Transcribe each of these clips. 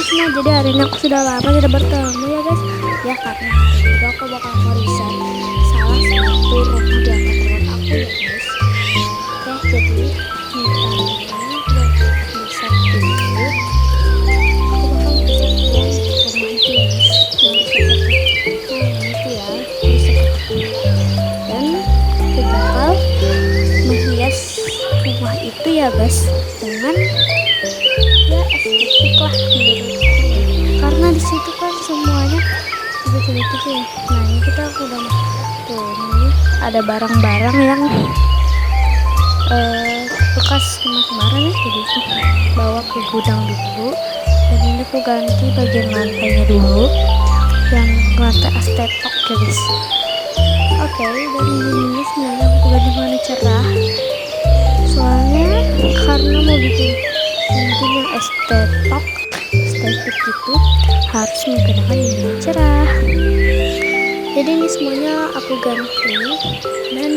semua. Jadi hari ini aku sudah lama tidak bertemu ya guys. Ya karena hari ini aku bakal meresign salah satu rumah di apartemen aku ya guys. Oke, jadi kita buat riset dulu. Aku bakal riset rumah itu ya guys. Itu ya riset. Dan aku bakal menghias rumah itu ya guys dengan ya estetik lah menurutku, karena di situ kan semuanya begitu ya. Nah ini kita udah tuh, ini ada barang-barang yang bekas kemarin ya, jadi aku bawa ke gudang dulu. Dan ini aku ganti bagian lantainya dulu, yang lantai astetok ya guys. Oke, dan ini sebenarnya aku ganti warna cerah soalnya karena mau bikin mungkin yang estetik gitu harus menggunakan warna cerah. Jadi ini semuanya aku ganti, dan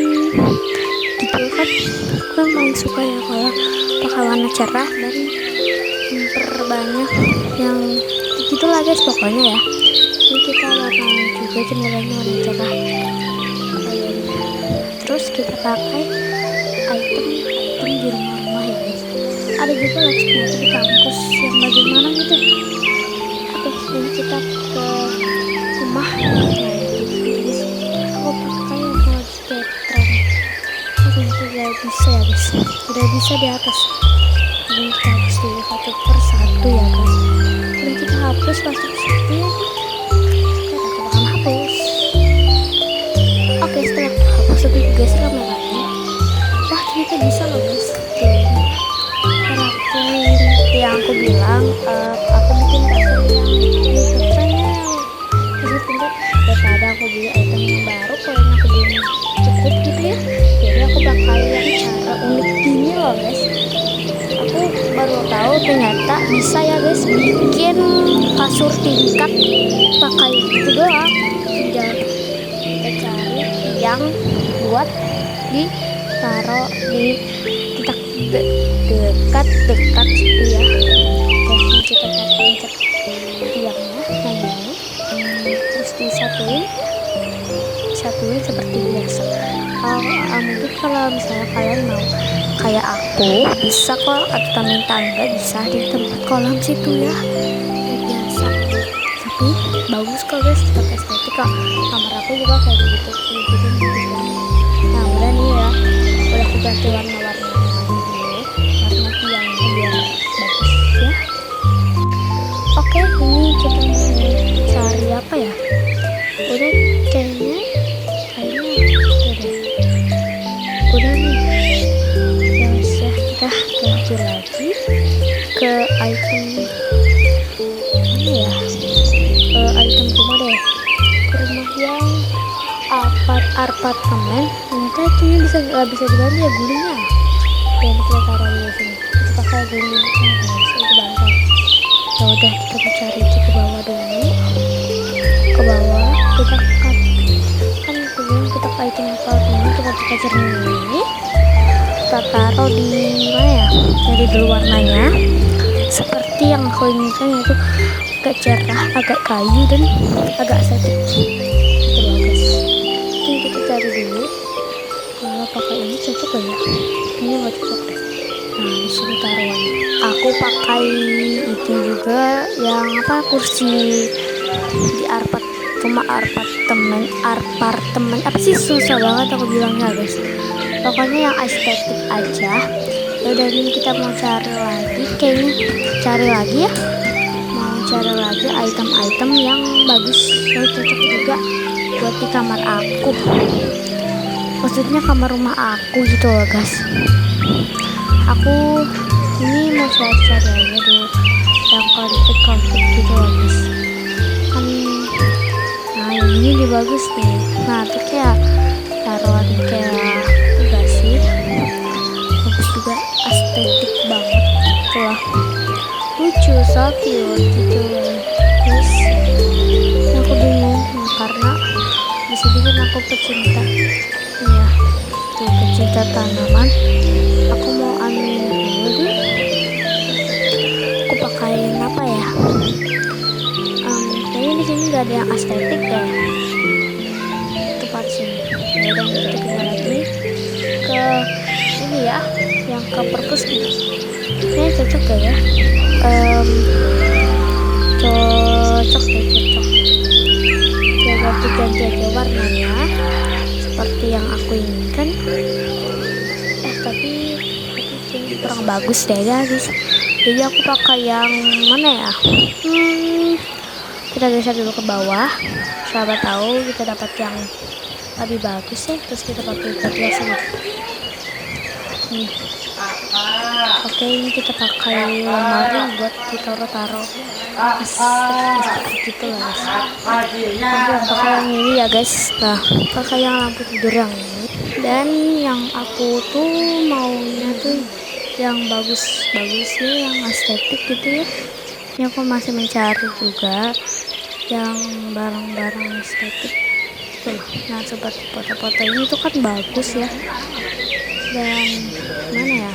gitu kan aku yang paling suka ya kalau pakai warna cerah dan memperbanyak yang gitulah guys pokoknya ya. Ini kita warna juga jendelanya warna cerah. Terus kita pakai item di rumah-rumah ya guys. Ada juga locksmith di kampus yang bagaimana gitu. Oke, ini kita ke rumah. Nah ini aku pakai yang lagi kayak tren. Ini udah bisa ya guys, udah bisa di atas. Ini kita hapus dulu satu persatu ya guys. Dan kita hapus satu persatu ya. Sekarang aku bakal hapus. Oke, setelah hapus itu guys ramai lagi. Wah ternyata bisa loh guys. Yang aku bilang aku bikin kasur yang trennya terus pintar daripada aku beli item yang baru kalau yang aku beli cukup gitu ya. Jadi aku bakal yang cara unik gini loh guys. Aku baru tahu ternyata bisa ya guys bikin kasur tingkat pakai itu doang. Tinggal kita cari yang buat ditaruh di dekat situ ya. Terus kita pencet tiangnya kayak gini, terus disatuin seperti biasa. Mungkin kalau misalnya kalian mau kayak aku bisa kok, atau minta tangga bisa di tempat kolam situ ya, kayak biasa. Tapi bagus kok guys, tetap estetik kok. Kamar aku juga kayak gitu. Nah udah nih ya, udah aku ganti warna-warna ya. Oke, ini kita mau cari apa ya? Udah kayaknya udah nih. Ya udah, kita ganti lagi ke item mana ya? Item rumah deh. Ke rumah yang apartemen. Entah itu bisa nggak bisa diganti ya gulingnya. Dan kita taruh di sini. Kita pakai guling itu bantal. Ya udah, kita cari itu ke bawah dulu. Ke bawah kita kan aku bilang kita ke item apartemen, kita pakai cermin ini. Kita taruh di mana ya? Jadi dulu warnanya seperti yang aku inginkan, yaitu agak cerah, agak kayu dan agak estetik. Itu bagus. Ini kita cari dulu. Kalau pakai ini cocok gak ya? Ini nggak cocok deh. Nah di sini taruhan. Aku pakai itu juga yang apa, kursi di apartemen apa sih, susah banget aku bilangnya guys. Pokoknya yang estetik aja. Udah ini kita mau cari lagi, kayaknya cari lagi ya. Mau cari lagi item-item yang bagus, yang cocok juga buat di kamar aku. Maksudnya kamar rumah aku gitu loh guys. Aku ini mau cari-cari aja dulu yang konflik gitu loh guys kan. Nah ini dia bagus nih. Nah itu kayak taruhan kayak enggak sih, bagus juga, estetik banget gitu lah, lucu, so cute gitu. Terus aku bingung karena di sini kan aku pecinta ya, tuh pecinta tanaman. Aku mau ambil dulu deh. Aku pakai apa ya? nggak ada yang estetik deh tepat sini. Ya udah kita pindah lagi ke ini ya, yang ke perpus gitu. Kayaknya cocok gak ya? Cocok deh, cocok. Oke, ganti aja warnanya seperti yang aku inginkan. Tapi kurang bagus deh guys. Jadi aku pakai yang mana ya? Kita geser dulu ke bawah. Siapa tahu kita dapat yang lebih bagus ya. Terus kita pakai cat biasa gitu. Oke, ini kita pakai lemari buat kita taruh seperti gitu lah guys. Pakai yang ini ya guys. Nah, pakai yang lampu tidur yang ini. Dan yang aku tuh maunya tuh yang bagus-bagusnya, yang estetik gitu ya. Ini aku masih mencari juga yang barang-barang estetik gitu loh. Nah, seperti foto-foto ini tuh kan bagus ya. Dan mana ya?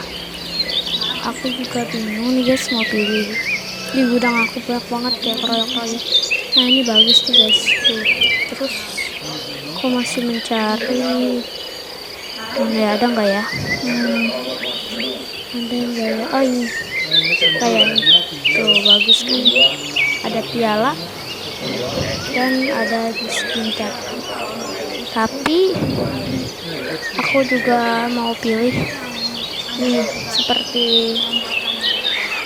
Aku juga bingung nih guys, mau pilih. Di gudang aku banyak banget kayak keroyok-keroyok. Nah, ini bagus tuh guys. Tuh. Terus aku masih mencari ada nggak ya? Ada yang nggak ya? Oh, ini kayak tuh bagus kan? Ada piala dan ada skin cat. Tapi aku juga mau pilih nih seperti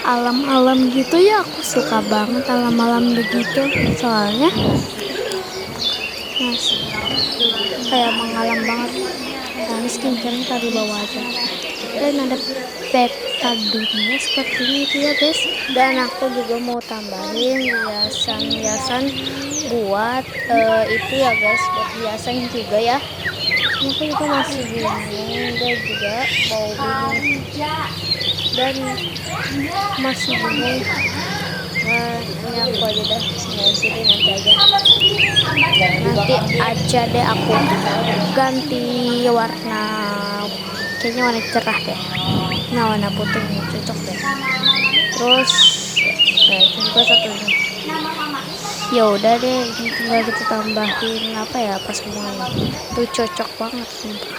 alam-alam gitu ya. Aku suka banget alam-alam begitu, soalnya kayak mengalam banget. Nah, ini skincare tadi bawa aja. Dan ada peta dunia seperti itu ya guys. Dan aku juga mau tambahin hiasan-hiasan buat itu ya guys, buat hiasan juga ya. Aku juga masih bingung dan juga mau bingung dan masih bingung. Ini aku aja deh, sini nanti aja deh aku ganti warna, kayaknya warna cerah deh. Nah, warna putih ini cocok deh. Terus itu juga satunya. Ya udah deh, ini tinggal kita tambahin apa ya, apa semuanya. Tuh cocok banget sumpah.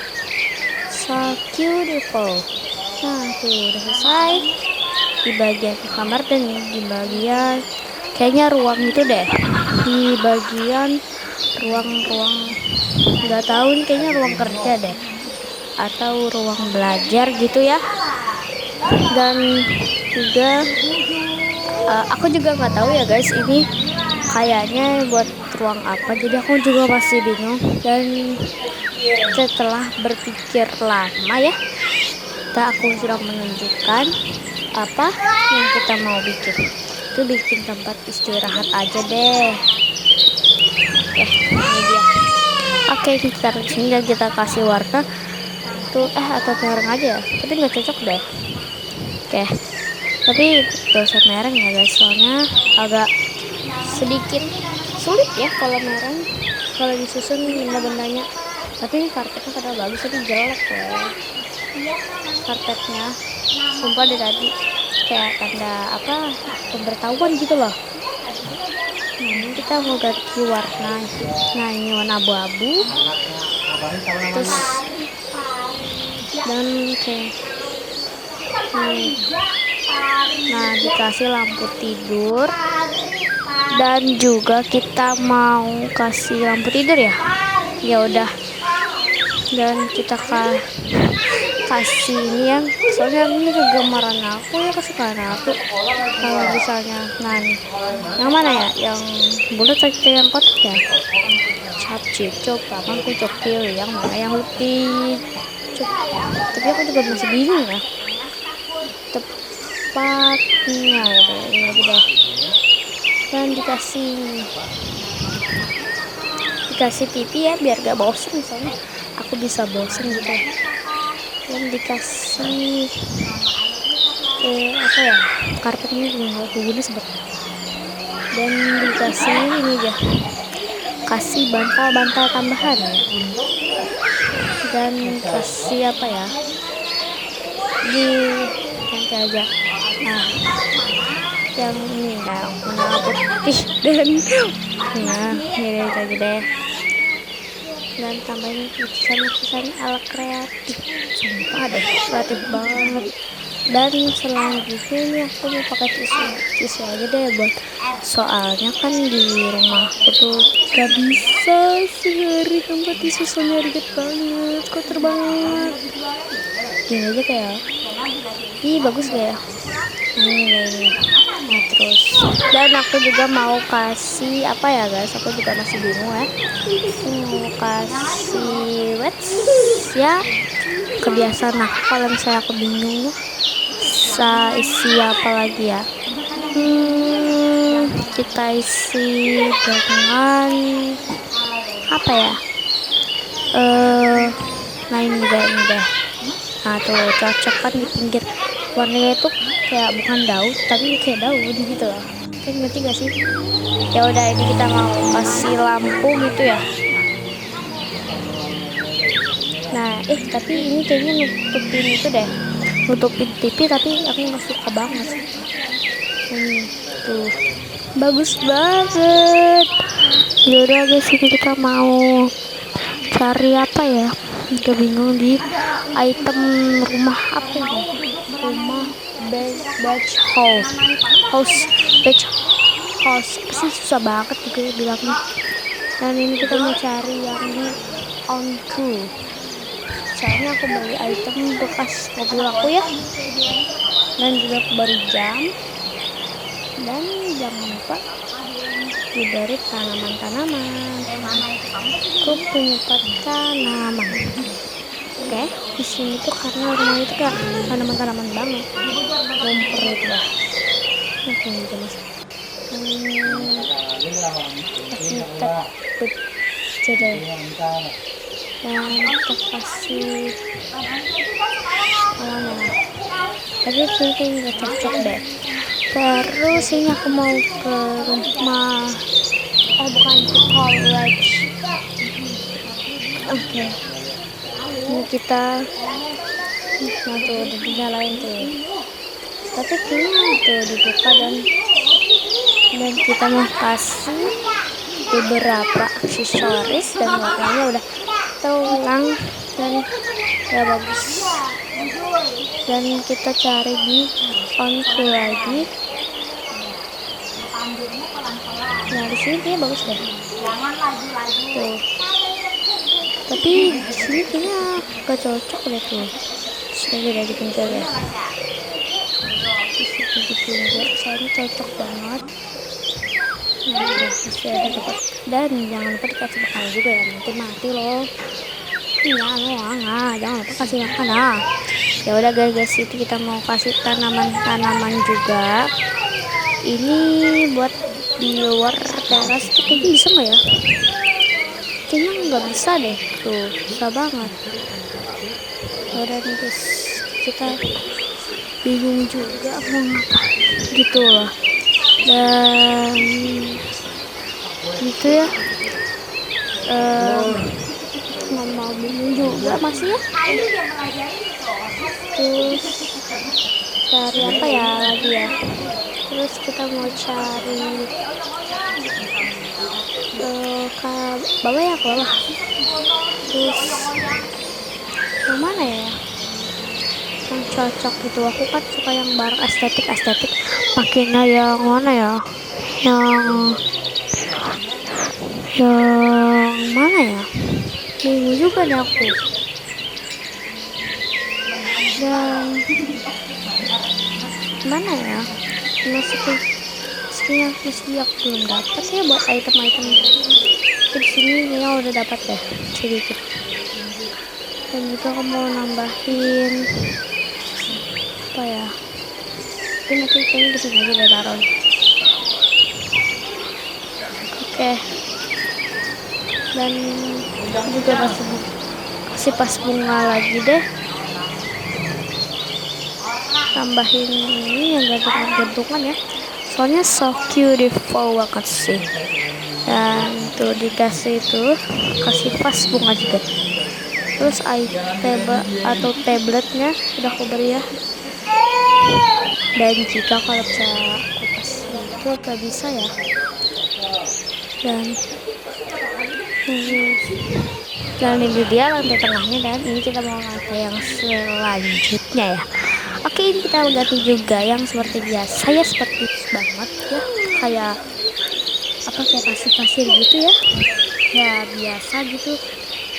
So beautiful. Nah, tuh udah selesai di bagian kamar. Dan di bagian kayaknya ruang itu deh, di bagian ruang nggak tahu nih, kayaknya ruang kerja deh atau ruang belajar gitu ya. Dan juga aku juga nggak tahu ya guys, ini kayaknya buat ruang apa, jadi aku juga masih bingung. Dan setelah berpikir lama ya, aku sudah menunjukkan apa yang kita mau bikin. Itu bikin tempat istirahat aja deh. Oke, ini dia. Oke, kita sini dan kita kasih warna tuh atau mereng aja, tapi nggak cocok deh. Oke, tapi gak usah mereng ya guys, soalnya agak sedikit sulit ya kalau mereng, kalau disusun benda-bendanya. Tapi ini karpetnya kadang bagus, tapi jelek loh karpetnya, sumpah dari tadi kayak tanda apa, pemberitahuan gitu loh. Ini kita mau ganti warna. Nah, ini warna abu-abu. Terus dan kayak nah, dikasih lampu tidur. Dan juga kita mau kasih lampu tidur ya. Ya udah. Dan kita kasih ini yang, soalnya ini kegemaran aku ya, kesukaan aku. Kalau misalnya nih, yang mana ya, yang bulat atau yang kotak ya? Cocok, aku cokil yang mana yang lebih cocok. Tapi aku juga masih bingung ya tepatnya ya deh, ini aja deh. Dan dikasih TV ya, biar gak bosen, misalnya aku bisa bosen gitu. Dan dikasih apa ya, karpet ini juga aku guna sebetulnya. Dan dikasih ini aja, kasih bantal tambahan ya. Dan kasih apa ya, di nanti aja. Nah, yang ini ya, warna putih dan nah mirip aja deh, dan tambahin lukisan ala kreatif, sumpah deh kreatif banget. Dan selanjutnya ini aku mau pakai tisu aja deh buat, soalnya kan di rumahku tuh gak bisa sehari tanpa tisu, soalnya ribet banget, kotor banget. Gini aja kayak bagus gak ya ini. Nah terus, dan aku juga mau kasih apa ya guys, aku juga masih bingung ya, mau kasih ya kebiasaan aku kalau misalnya aku bingung isi apa lagi ya, kita isi dengan apa ya, nah ini deh. Nah tuh cocok kan di pinggir, warnanya itu kayak bukan daun tapi kayak daun gitu loh, kan ngerti gak sih? Ya udah, ini kita mau kasih lampu gitu ya. Nah tapi ini kayaknya nutupin itu deh, nutupin TV, tapi aku nggak suka banget. Tuh bagus banget. Yaudah guys, ini kita mau cari apa ya, gak bingung di item rumah apa ya, rumah batch house pasti susah banget juga ya bilangnya. Dan ini kita mau cari yang di onku, soalnya aku beli item bekas mobil aku ya, dan juga aku baru jam. Dan jangan lupa diberi tanaman-tanaman, aku penyempat tanaman. Oke, di sini tuh karena rumah itu kayak tanaman-tanaman banget, rumput itu lah. Oke, gitu mas. Kasih tepuk jadi, dan kita kasih mana? Tapi sini nggak cocok deh. Terus ini aku mau ke rumah, bukan ke college. Oke. Ini kita tuh udah dinyalain tuh, tapi kayaknya tuh dibuka, dan kita mau kasih beberapa aksesoris, dan warnanya udah terulang dan ya bagus. Dan kita cari di onku lagi. Nah di sini dia bagus deh tuh, tapi di sini kayaknya gak cocok deh tuh. Sini udah di pinggir ya, di pinggir soalnya cocok banget. Nah masih ada tempat, dan jangan lupa dikasih makan juga ya, nanti mati loh. Iya jangan lupa kasih makan ah. Ya udah guys, itu kita mau kasih tanaman juga. Ini buat di luar teras tuh kayaknya bisa nggak ya? Kayaknya nggak bisa deh tuh, susah banget. Udah nih guys, kita bingung juga mau ngapa gitu loh. Dan gitu ya, nggak mau bingung juga masih ya. Terus cari apa ya lagi ya, terus kita mau cari ke bawah ya, ke bawah. Terus yang mana ya yang cocok gitu, aku kan suka yang barang estetik pakainya yang mana ya, yang mana ya, bingung juga nih aku. Dan mana ya, masih aku belum dapat ya buat item di sini. Kayaknya udah dapat deh sedikit. Dan juga aku mau nambahin apa ya, tapi nanti kayaknya di sini aja udah taruh. Oke. Dan juga kasih pas bunga lagi deh, tambahin ini yang gantungan ya, soalnya so beautiful banget sih. Dan tuh dikasih itu, kasih pas bunga juga. Terus atau tabletnya udah aku beri ya, dan juga kalau bisa aku kasih itu gak bisa ya. Dan ini dia lantai tengahnya, dan ini kita mau lantai yang selanjutnya ya. Oke, ini kita ganti juga yang seperti biasa ya, seperti banget ya, kayak kayak pasir-pasir gitu ya, ya biasa gitu.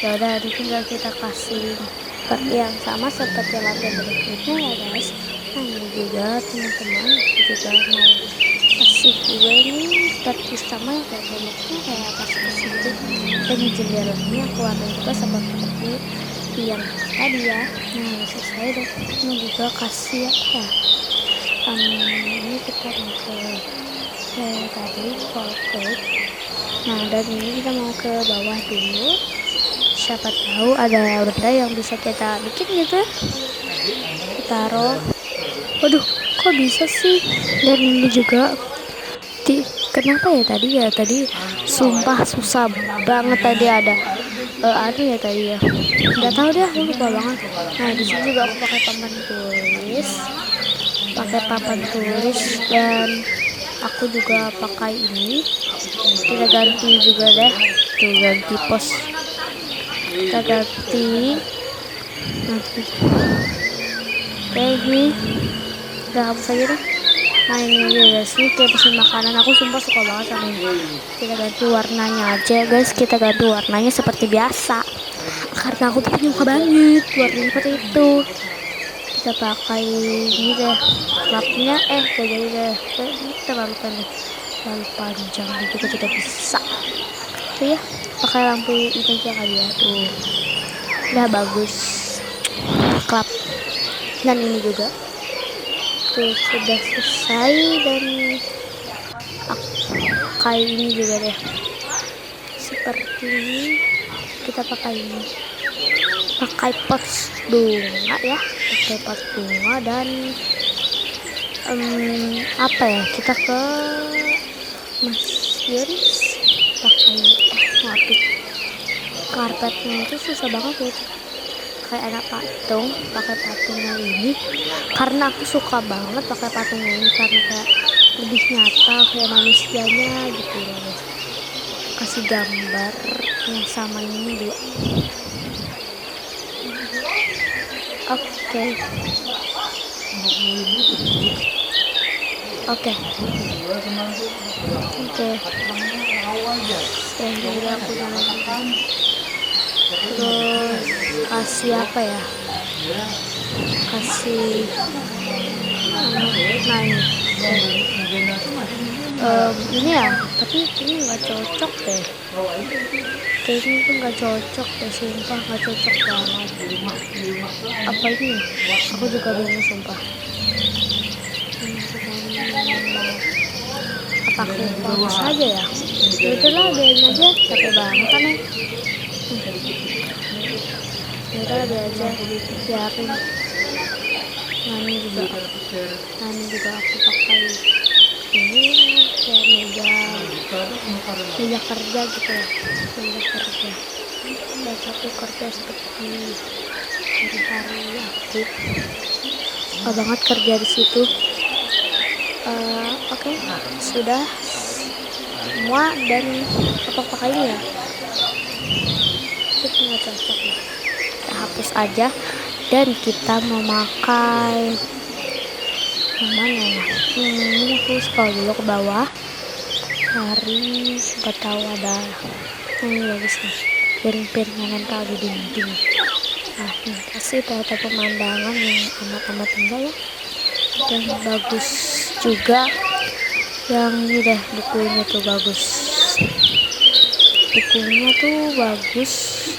Ya udah, tinggal kita kasih seperti yang sama seperti lantai berikutnya ya guys. Nah ini juga teman-teman juga mau kasih juga ini seperti sama yang kayak temboknya kayak pasir gitu, dan jendelanya aku warnai juga seperti yang tadi ya. Nah selesai deh. Ini juga kasih apa ya, ini kita mau ke tadi wallpaper. Nah dan ini kita mau ke bawah dulu, siapa tahu ada benda yang bisa kita bikin gitu ya, taruh. Waduh, kok bisa sih? Dan ini juga kenapa ya tadi sumpah susah banget tadi ada ya tadi ya, nggak tahu deh, aku lupa banget. Nah di sini juga aku pakai papan tulis, dan aku juga pakai ini. Kita ganti juga deh, tuh ganti pos, kita ganti nanti. Oke, ini udah hapus aja deh. Nah ini aja guys, ini kayak pesen makanan, aku sumpah suka banget sama ini. Kita ganti warnanya aja guys, kita ganti warnanya seperti biasa karena aku tuh suka banget warnanya seperti itu. Kita pakai ini deh lapnya, kayak jadi deh, terlalu pendek, terlalu panjang juga tidak bisa tuh ya. Pakai lampu ini aja kali ya, tuh udah bagus klap. Dan ini juga tuh sudah selesai, dan kayak ini juga deh seperti ini. Kita pakai ini, pakai pot bunga ya, pakai pot bunga. Dan apa ya, kita ke mesin pakai karpetnya itu susah banget ya, kayak anak patung, pakai patungnya ini karena aku suka banget pakai patungnya ini karena kayak lebih nyata kayak manusianya gitu ya guys. Kasih gambar yang sama ini dulu. Oke. Jadi aku nyalakan, terus kasih apa ya, kasih nah ini ya, tapi ini nggak cocok deh, kayaknya itu nggak cocok deh, sumpah nggak cocok banget. Apa ini, aku juga bingung sumpah. Apa aku fokus aja ya, itulah biarin aja, capek banget kan ya. Udah aja biarin. Nah ini juga aku pakai ini kayak meja kerja gitu ya, meja kerja. Dan aku kerja seperti hari-hari aku suka banget kerja di situ. Oke, sudah semua. Dan apa pakainya ya, itu nggak cocok ya, kita hapus aja. Dan kita memakai yang mana ya, ini aku scroll dulu ke bawah cari, siapa tahu ada ini bagus nih, piring-piring yang nempel di dinding. Nah ini kasih foto pemandangan yang amat-amat indah ya, dan bagus juga. Yang ini deh, bukunya tuh bagus, bukunya tuh bagus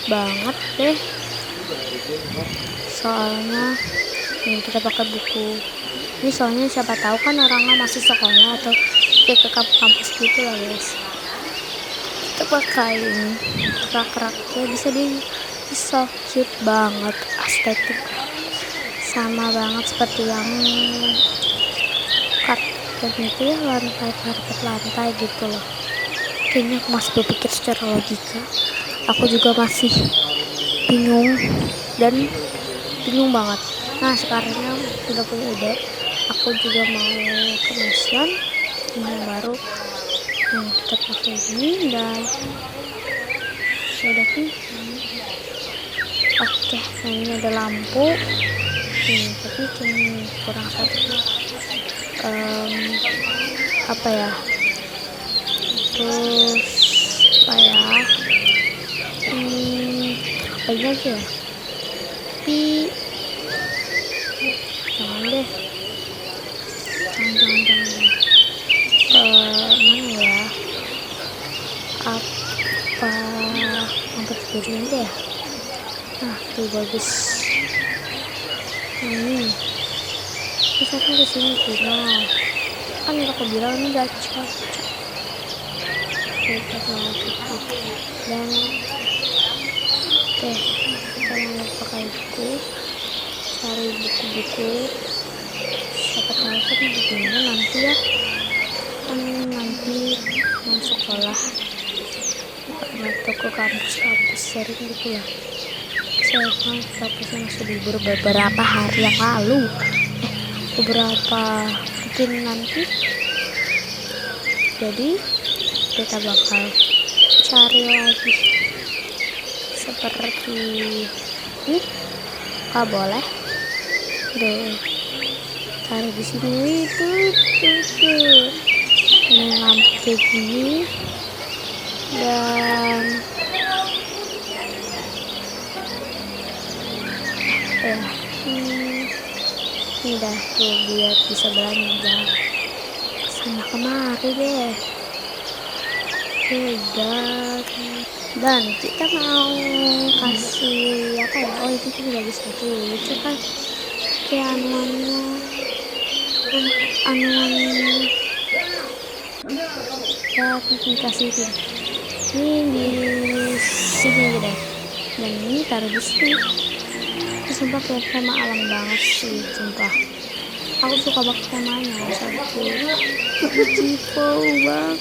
banget deh, soalnya ini kita pakai buku ini, soalnya siapa tahu kan orangnya masih sekolah atau kayak ke kampus gitu lah guys. Kita pakai ini rak-raknya bisa cute banget, estetik sama banget seperti yang karpet gitu ya, karpet lantai gitu loh. Kayaknya aku masih berpikir secara logika, aku juga masih bingung banget. Nah sekarang sudah punya ide, aku juga mau ke mesin ini yang baru yang kita pakai ini dan udah sih. Oke, nah ini ada lampu nih, tapi ini kurang satu apa ya, terus apa ya, apa aja ya, tapi jangan deh, jangan mana ya, apa hampir jadinya deh. Nah tuh bagus. Ini bisa kan kesini tuh, nah kan aku bilang ini gak cocok kita mau gitu. Dan kita mau pakai buku, cari buku-buku, siapa tahu kan bukunya nanti ya, kan nanti mau sekolah atau ke kampus sering gitu ya. Saya kan kampusnya masih libur beberapa hari yang lalu, beberapa mungkin nanti, jadi kita bakal cari lagi seperti ini. Boleh deh taruh di sini tuh ini lampu kayak gini, dan ini dah tuh biar bisa belanja sana kemari deh. Dan kita mau kasih apa ya, oh itu juga bisa tuh lucu kan, kayak anuannya ya, kasih itu ini di sini deh, dan ini taruh di sini. Sumpah kayak tema alam banget sih, sumpah aku suka banget temanya, satu cipo banget.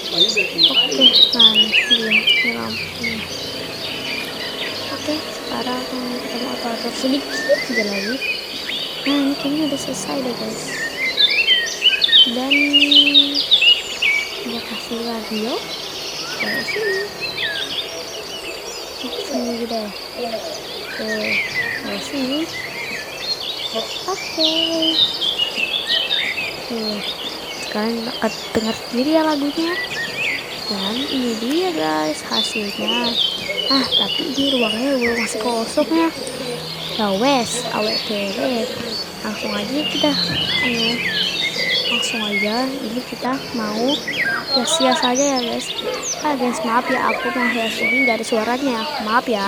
Oke, nah ini lampunya. Oke, sekarang kita mau atur sedikit aja lagi. Nah ini kayaknya udah selesai deh guys, dan udah kasih radio dari sini deh, dari sini. Oke. Sekarang akan dengar sendiri ya lagunya. Dan ini dia guys hasilnya. Tapi ini ruangnya belum masih kosong ya. Ya wes, awet deh. Langsung aja kita, langsung aja. Ini kita mau hias-hias aja ya guys. Guys maaf ya, aku mau hias ini nggak ada suaranya. Maaf ya.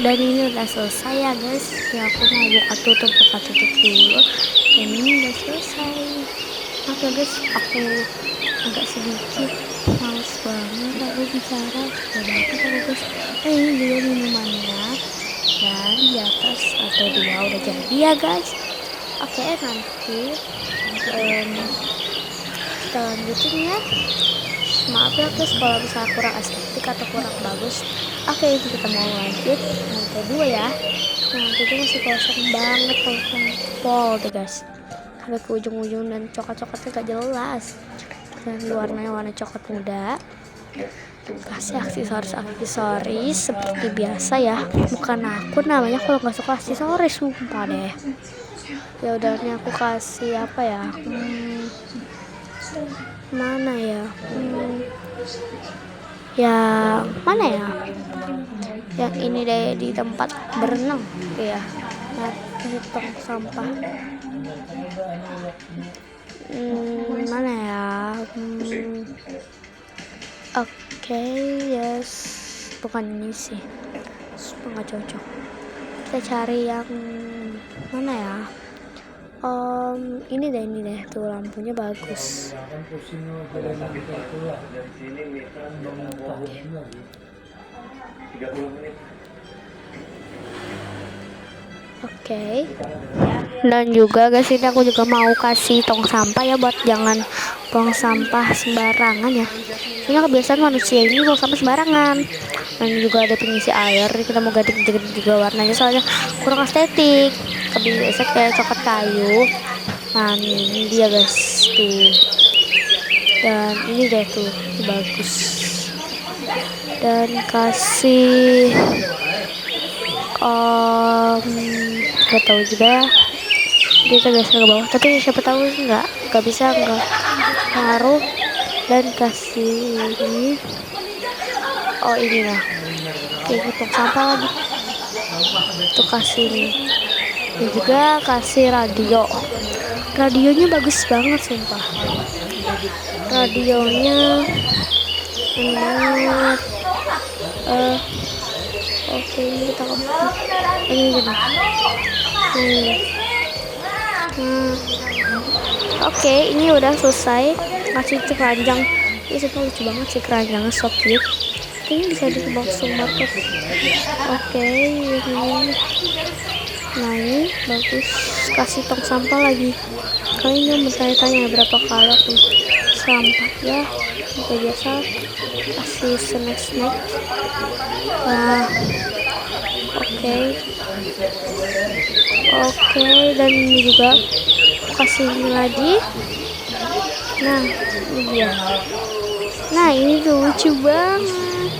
Dan ini udah selesai ya guys. Ya aku mau buka tutup dulu. Dan ini udah selesai. Oke guys, aku agak sedikit males banget aku bicara. Jadi aku guys, ini juga minumannya. Dan di atas atau di bawah udah jadi ya guys. Oke, nanti kita lanjutin ya. Maaf ya guys kalau misalnya kurang estetik atau kurang bagus. Oke, itu kita mau lanjut yang kedua ya. Yang kedua masih kosong banget, kosong pol deh guys, sampai ke ujung-ujung dan coklat-coklatnya gak jelas. Dan warnanya warna coklat muda. Kasih aksesoris seperti biasa ya. Bukan aku namanya kalau nggak suka aksesoris, sumpah deh. Ya udah, ini aku kasih apa ya? Mana ya? Ya mana ya? Yang ini deh, di tempat berenang ya. Nah, di tong sampah. Mana ya? Oke, yes. Bukan ini sih. Nggak cocok. Kita cari yang mana ya? Ini deh, tuh lampunya bagus. Oke. Dan juga guys, ini aku juga mau kasih tong sampah ya, buat jangan buang sampah sembarangan ya. Ini kebiasaan manusia ini buang sampah sembarangan. Dan juga ada pengisi air, kita mau ganti juga warnanya soalnya kurang estetik. Kebiasaan kayak coklat kayu. Nah ini dia guys tuh. Dan ini deh tuh, bagus. Dan kasih gak tahu juga ya, kita geser ke bawah, tapi siapa tahu nggak bisa, nggak ngaruh. Dan kasih ini, ini lah, kayak potong sampah lagi tuh, kasih ini. Dan juga kasih radionya bagus banget sumpah, radionya banget. Oke, ini kita ini gini. Oke, ini udah selesai. Masih keranjang. Ini semua lucu banget sih keranjangnya, so cute. Ini bisa di box market. Oke, ini. Nah ini bagus. Kasih tong sampah lagi. Kalian bertanya-tanya berapa kali aku sampah ya. Kayak biasa, kasih snack. Nah, oke, dan ini juga kasih ini lagi. Nah, ini dia. Nah, ini tuh lucu banget.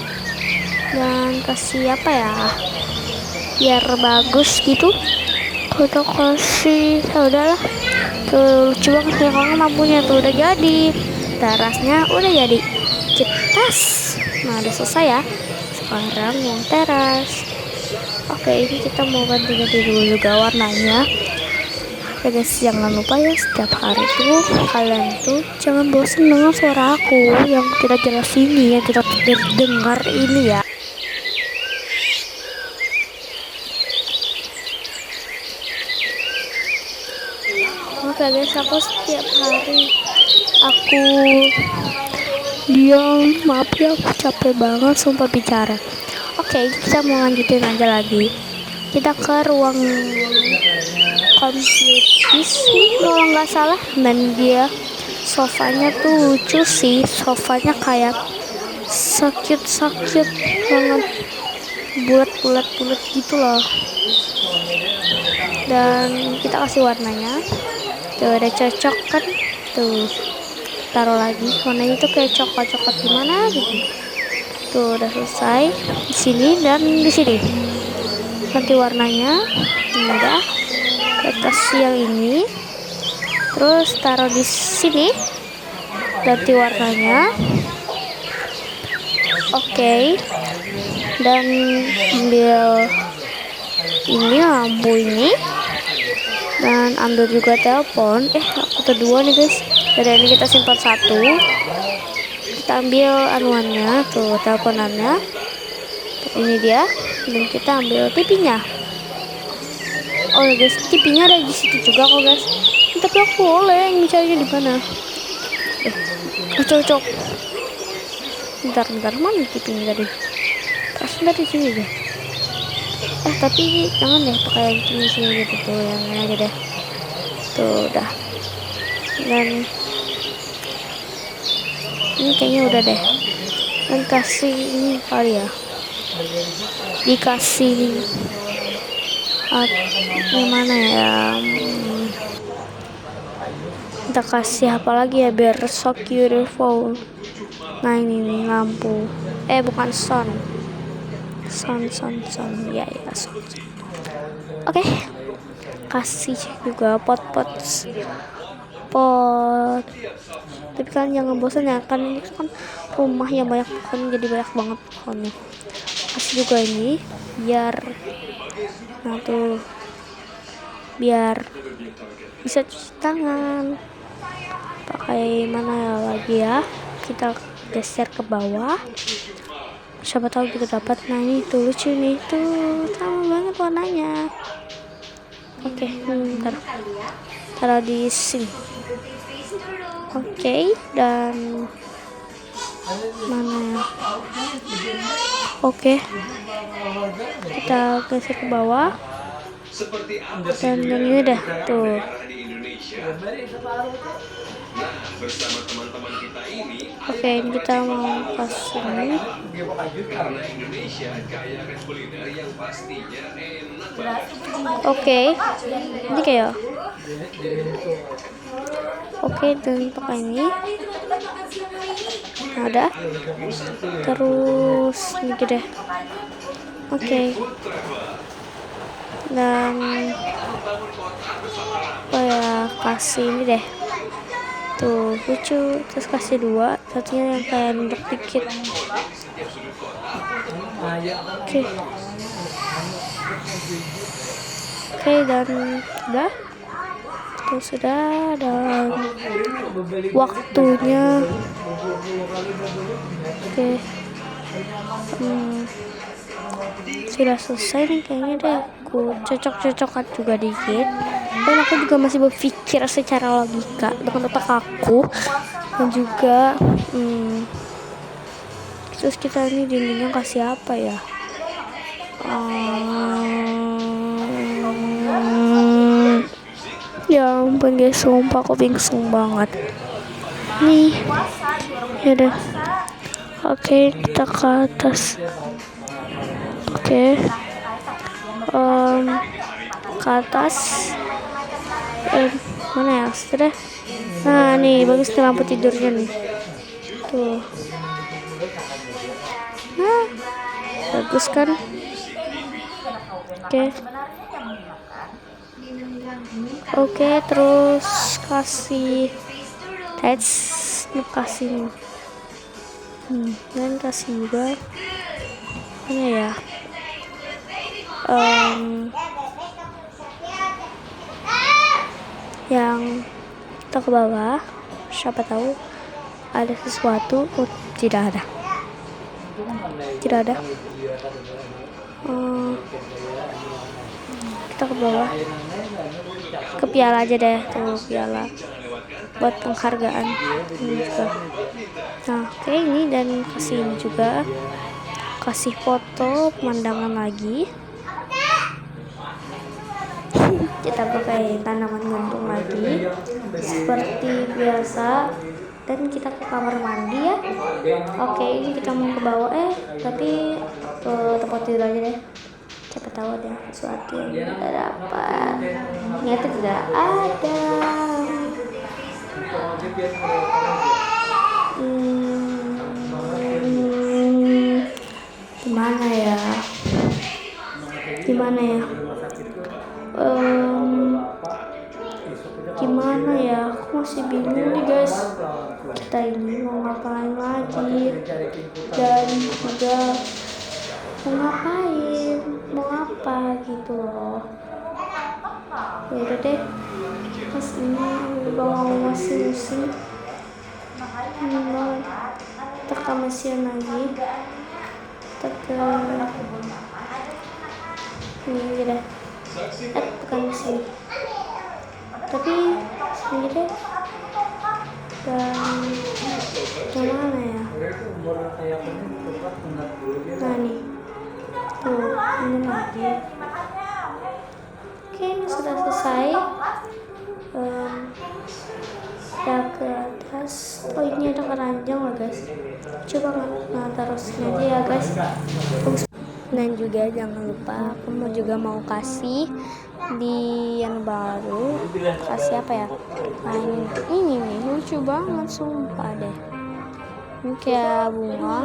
Dan kasih apa ya, biar bagus gitu. Kita kasih, udahlah. Tuh lucu banget ya, kalau lampunya tuh udah jadi. Terasnya udah jadi. Cetas. Nah, udah selesai ya. Sekarang mau teras. Oke, ini kita mau ganti dulu juga warnanya. Oke guys, jangan lupa ya, setiap hari tuh kalian tuh jangan bosan dengan suara aku yang tidak jelas ini, yang tidak terdengar ini ya. Oke guys, aku setiap hari aku diam, maaf ya, aku capek banget sumpah bicara. Oke, kita mau lanjutin aja lagi. Kita ke ruang komputis kalau nggak salah. Dan dia sofanya tuh lucu sih, sofanya kayak sakit banget, bulat gitu loh. Dan kita kasih warnanya tuh, udah cocok kan tuh, taruh lagi warnanya tuh kayak coklat gimana gitu. Tuh udah selesai di sini dan di sini. Ganti warnanya, udah. Kita kasih yang ini, terus taruh di sini. Ganti warnanya. Oke. Dan ambil ini lampu ini. Dan ambil juga telepon. Aku kedua nih guys. Dari ini kita simpan satu. Kita ambil anuannya tuh, teleponannya. Ini dia. dan kita ambil TV-nya. Oh ya guys, TV-nya ada di situ juga kok guys. Tapi aku boleh mencarinya di mana? Cocok. Bentar, mana TV-nya tadi? Pas dari sini deh. Tapi jangan deh pakai yang sini gitu tuh, yang ini aja deh. Tuh udah. Dan ini kayaknya udah deh. Dan kasih ini kali ya. Dikasih gimana ya? Kita kasih apa lagi ya biar so beautiful. Nah ini nih lampu. Bukan sound. Ya sound. Oke. Kasih juga pot. Tapi kan jangan bosan ya, kan ini kan rumah yang banyak pohon, jadi banyak banget pohonnya. Kasih juga ini biar biar bisa cuci tangan. Pakai mana ya lagi ya? Kita geser ke bawah. Siapa tahu kita dapat. Nah ini tuh lucu nih, tuh sama banget warnanya. Oke, bentar. Taruh di sini. Oke, dan mana ya? Oke, kita geser ke bawah. Dan yang ini dah tuh. Oke, ini kita mau kasih ini. Oke, ini kayak. Oke, dan pakai ini. Ada. Terus ini deh. Oke. Dan kasih ini deh. Tuh lucu. Terus kasih 2, satunya yang kayak nunduk dikit. Oke, dan udah. Terus sudah, dan waktunya. Oke. Sudah selesai nih kayaknya deh. Aku cocok-cocokan juga dikit. Dan aku juga masih berpikir secara logika dengan otak aku. Dan juga terus kita ini dindingnya kasih apa ya? Ya ampun guys, sumpah aku bingung banget nih. Yaudah. Oke, kita ke atas. Oke. Ke atas. Mana ya? Sudah. Nah nih bagus nih lampu tidurnya nih. Tuh. Nah, bagus kan? Oke, terus kasih kasih dan kasih juga mana ya? Yang kita ke bawah, siapa tahu ada sesuatu. Tidak ada. Kita ke bawah, ke piala aja deh, tuh piala buat penghargaan ini juga. Nah oke, ini dan kasih ini juga, kasih foto pemandangan lagi. Kita pakai tanaman gantung lagi seperti biasa, dan kita ke kamar mandi ya. Oke, ini kita mau ke bawah tapi ke tempat tidur aja deh. Siapa tahu ada sesuatu yang kita dapat. Ternyata tidak ada. Gimana ya? Gimana ya? Aku masih bingung nih guys. Kita ini mau ngapain lagi? Dan juga mau ngapain? Mau apa gitu loh. Ya udah deh. Pas ini bawa masih musim. Kita ke mesin lagi. Kita ke Ini aja deh. Tekan sini. Tapi ini deh. Dan yang mana ya? Nah nih. Tuh, ini lagi. Oke, ini sudah selesai. Kita ke atas. Oh, ini ada keranjang loh guys. Coba taruh sini aja ya guys. Dan juga jangan lupa aku mau kasih di yang baru, kasih apa ya? Nah, ini nih lucu banget sumpah deh. Ini kayak bunga.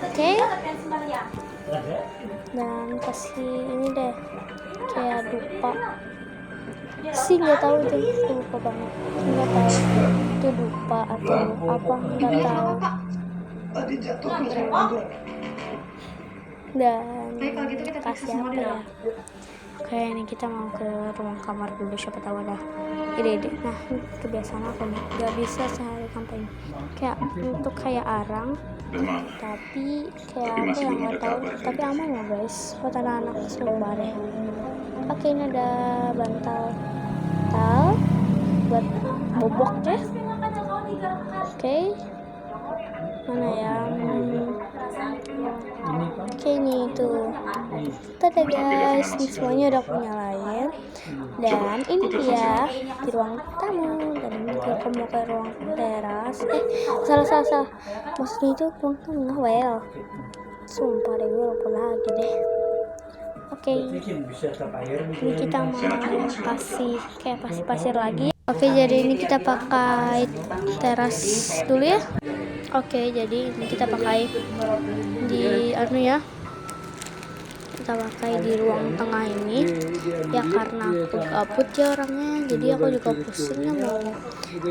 Oke. Dan kasih ini deh kayak dupa sih, nggak tahu itu lupa banget, nggak tahu itu dupa atau apa, nggak tahu. Dan kasih apa ya? Oke, ini kita mau ke ruang kamar dulu, siapa tahu ada ide-ide. Nah, kebiasaan aku nggak bisa sehari kampanye kayak untuk kayak arang, tapi kayak apa yang nggak tahu, tapi aman ya guys buat anak-anak sumpah deh. Oke, ini ada bantal buat bobok ya. Oke, mana yang oke, ini tuh tada guys, ini semuanya udah aku nyalain. Dan ini dia di ruang tamu, dan ini aku mau ke ruang teras. Salah maksudnya itu ruang tengah. Well, sumpah deh gue lupa lagi deh. Oke, ini kita mau kasih kayak pasir lagi. Oke, jadi ini kita pakai teras dulu ya. Oke, jadi ini kita pakai di ya. Kita pakai di ruang tengah ini ya, karena aku gabut ya orangnya, jadi aku juga pusingnya mau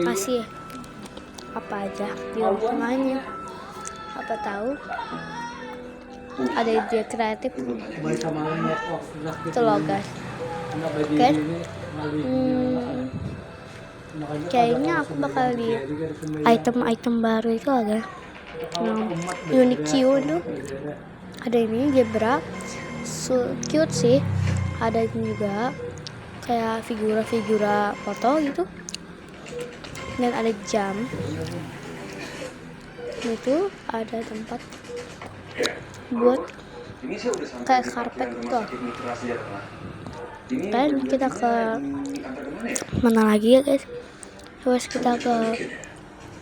kasih apa aja di ruang tengah ini. Apa tahu ada ide kreatif itu loh guys. Kan kayaknya aku bakal di item baru itu agak Unique itu ada ini zebra, so cute sih. Ada ini juga kayak figura foto gitu, dan ada jam itu, ada tempat buat kayak karpet gitu. Kan kita ke mana lagi ya guys? Terus kita ke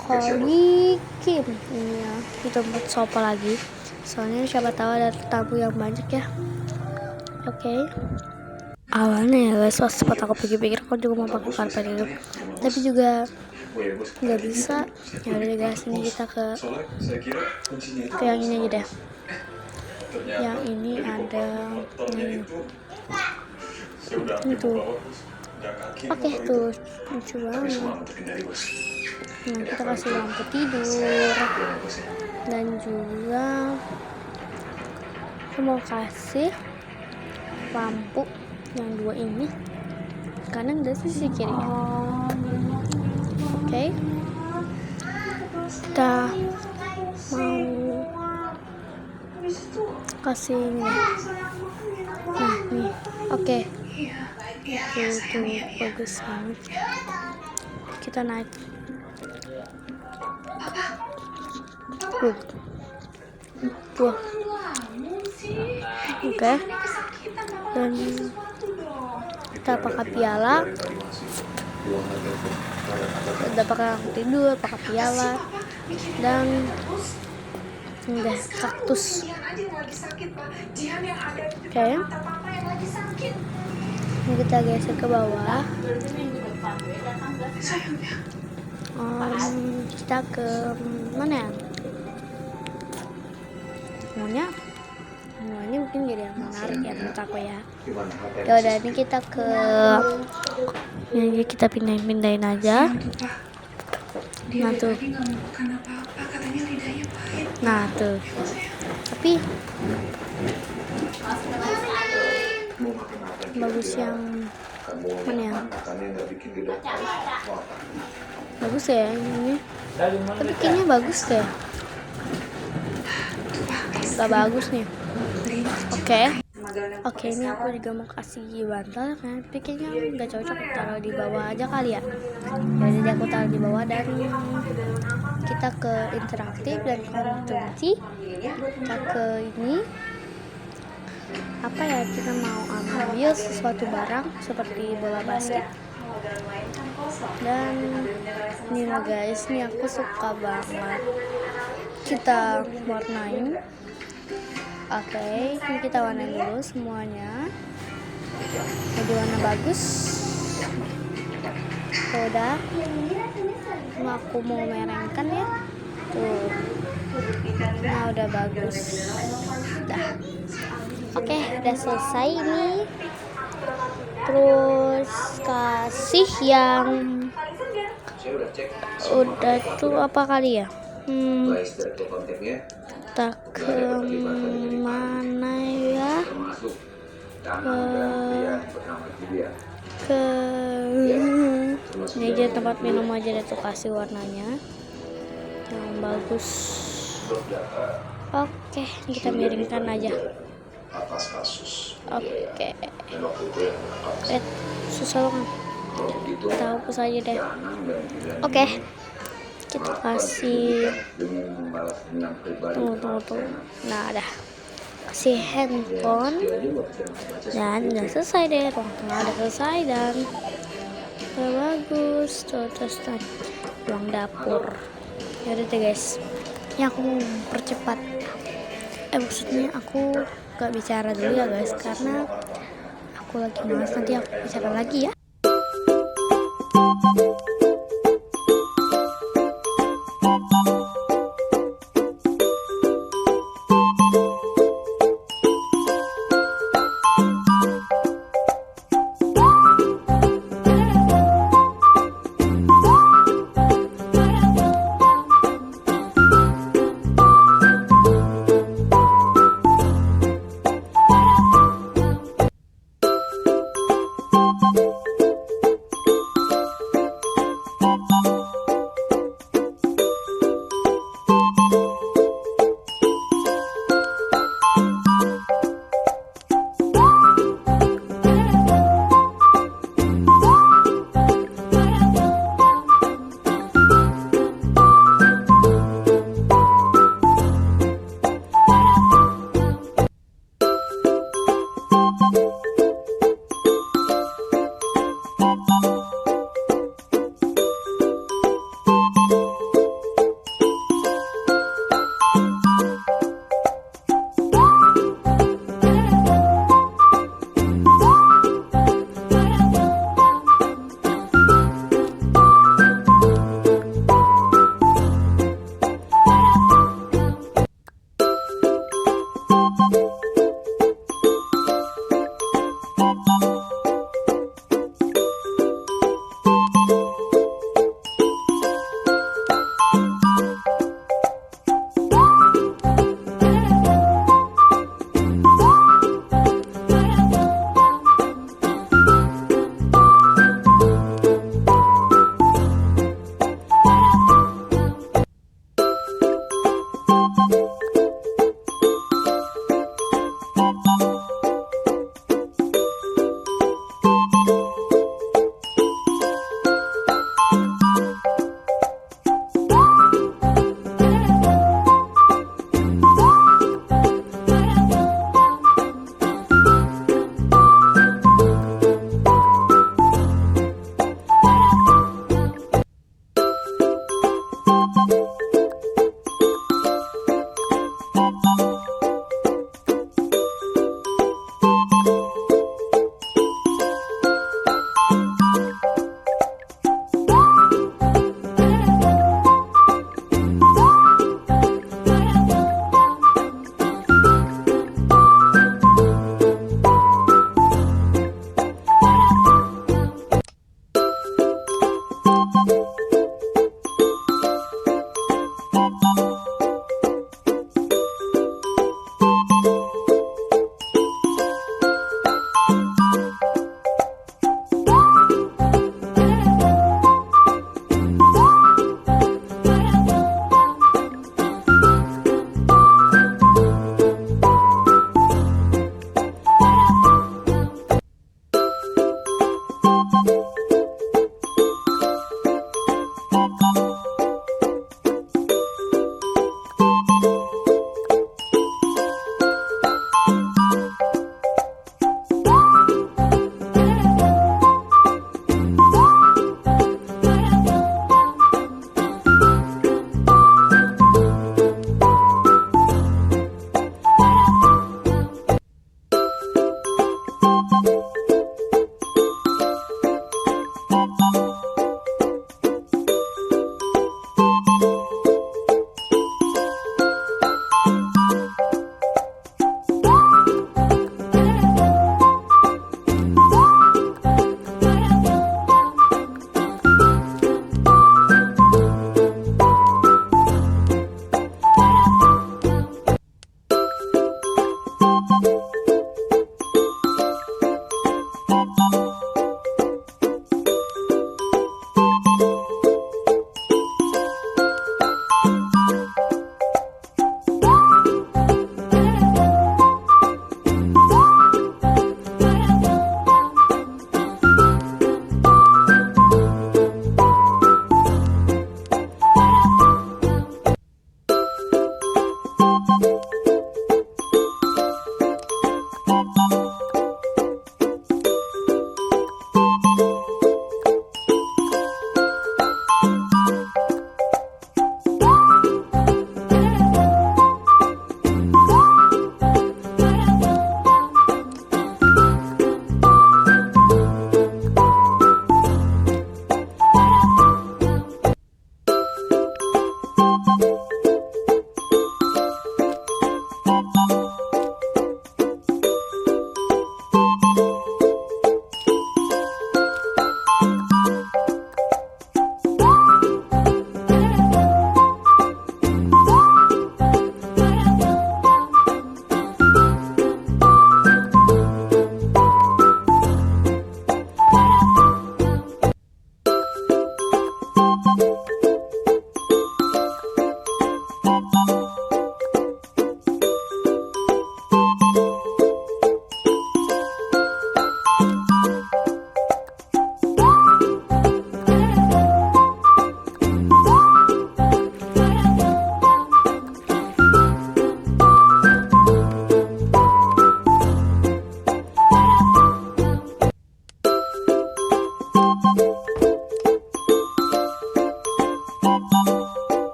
Kolikim ini ya, di tempat sofa lagi. Soalnya siapa tahu ada tamu yang banyak ya. Oke. Awalnya ya guys, pas aku pikir-pikir aku juga mau pakai karpet itu, tapi juga nggak bisa. Ya udah guys, ini kita ke yang ini aja deh. Yang ini ada itu. Oke, tuh lucu banget. Nah, kita kasih lampu tidur, dan juga aku mau kasih lampu yang dua ini kanan dan sisi kiri. Oke, kita mau kasih ini. Nah nih, oke. Tuh bagus banget. Kita naik. Tuh. Oke. Dan kita pakai piala. Kita pakai lampu tidur, pakai piala, dan udah kaktus. Oke. Ini kita geser ke bawah. Kita ke mana ya? Semuanya mungkin jadi yang menarik ya menurut aku ya. Ya udah, ini kita ke ini, kita pindahin aja. Nah tuh. Nah tuh. Tapi bagus yang mana ya? Bagus ya ini. Tapi kayaknya bagus deh. gak bagus nih. Oke, ini aku juga mau kasih bantal kan, tapi kayaknya nggak cocok taruh di bawah aja kali ya. Jadi aku taruh di bawah dan kita ke interaktif dan konsumsi. Kita ke ini apa ya, kita mau ambil sesuatu barang seperti bola basket. Dan ini loh guys, ini aku suka banget. Kita warnain. Oke, ini kita warnain dulu semuanya. Jadi warna bagus. Udah. Ini aku mau merengkan ya. Tuh. Nah, udah bagus. Udah. Oke, udah selesai ini. Terus kasih yang udah tuh apa kali ya? Tak ke mana ya? Ke ini aja tempat minum aja deh, tuh kasih warnanya yang bagus. Oke, kita miringkan aja. Oke. Susah banget. Kita hapus aja deh. Oke. Kita kasih tunggu. Nah, udah kasih handphone dan udah selesai deh. Ruang tengah udah selesai dan udah bagus. Terus ruang dapur. Ya udah deh guys. Ini aku mau percepat. Maksudnya aku gak bicara dulu ya guys, karena aku lagi malas, nanti aku bicara lagi ya.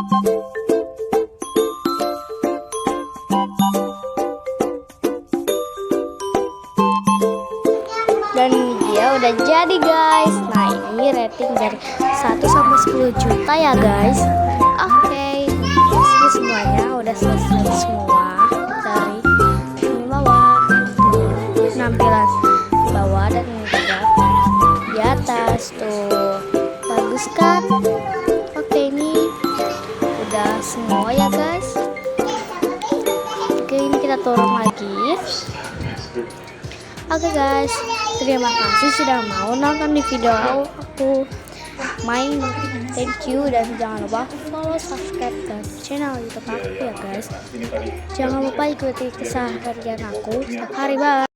Dan dia udah jadi guys. Nah ini rating dari 1 sampai 10 juta ya guys. Oke, ini semuanya udah selesai semua dari ini bawah, penampilan bawah dan ini juga di atas tuh. Bagus kan? Oke, ini udah semua ya guys. Oke, ini kita turun lagi. Oke guys, terima kasih sudah mau nonton di video aku main. Thank you, dan jangan lupa follow, subscribe dan channel YouTube aku ya guys. Jangan lupa ikuti keseharian aku setiap hari. Bye.